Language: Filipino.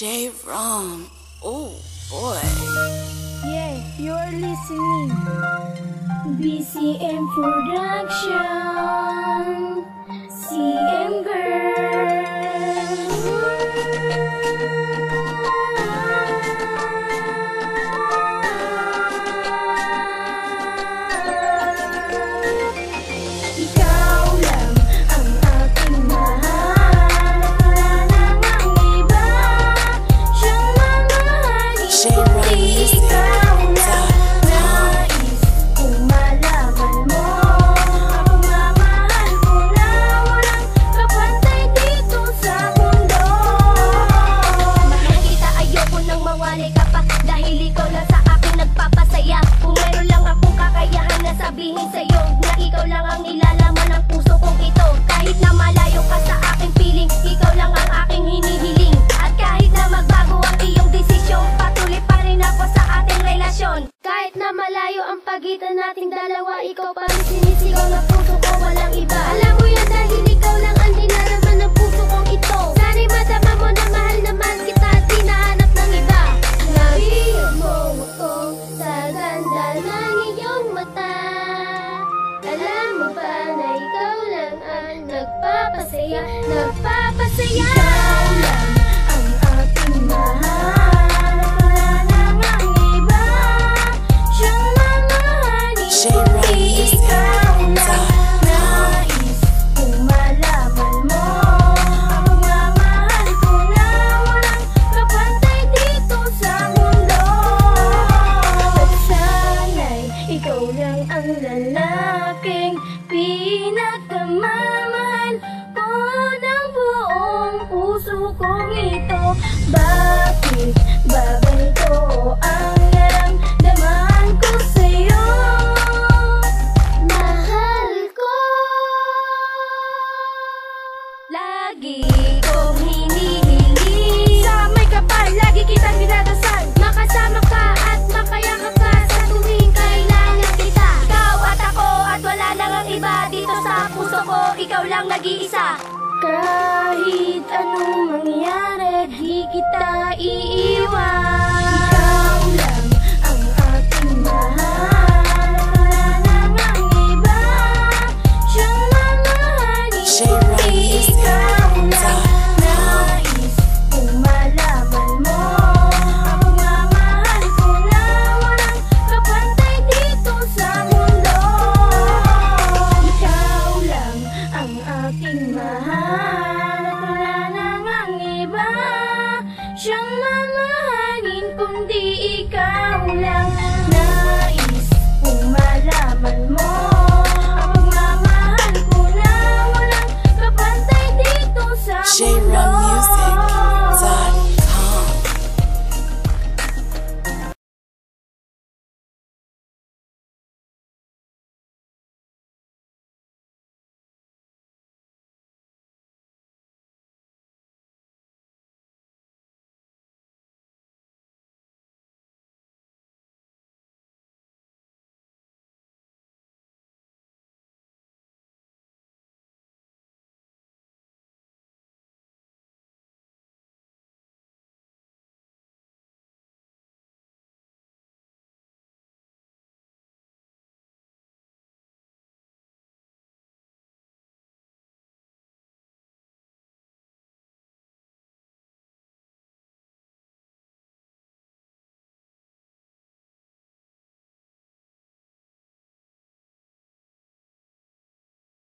J. Ron. Oh boy. Yeah, you're listening. BCM Production. CM Girl. Sabihin sa'yo na ikaw lang ang nilalaman ng puso kong ito. Kahit na malayo ka sa aking piling, ikaw lang ang aking hinihiling. At kahit na magbago ang iyong desisyon, patuloy pa rin ako sa ating relasyon. Kahit na malayo ang pagitan nating dalawa, ikaw pa rin sinisigaw na puso ko, walang iba. Alam mo yan dahil ikaw lang ang nilalaman ng puso kong ito. Sana'y madama mo na mahal naman kita at di nahanap ng iba. Nabiyak mo ako sa ganda ng iyong mata. Alam mo ba na ikaw lang ang nagpapasaya, nagpapasaya. Ikaw lang ang aking mahal, wala nang ang iba siyang mamahalin. Kundi ikaw lang nais kung malaman mo ang pagmamahal ko na walang kapantay dito sa mundo. At sana'y ikaw lang ang lalaking pinakamamahal ko ng buong puso kong ito. Bakit ba ganito ang naramdaman ko sa'yo? Mahal ko, lagi kong hinihiling. Sa may kapal, lagi kitang dinadasal. Makasama ka at makayakap ka sa tuwing kailangan kita. Ikaw at ako at wala nang ang iba dito sa puso ko, ikaw lang nag-iisa. Kahit anong mangyari, di kita iiwan. Ikaw lang ang aking mahal, wala nang ang iba siyang mamahalin. Kundi ikaw lang nais kung malaman mo ang pagmamahal ko na walang kapantay dito sa mundo. Ikaw lang ang aking mahal, wala nang ang iba siyang mamahalin.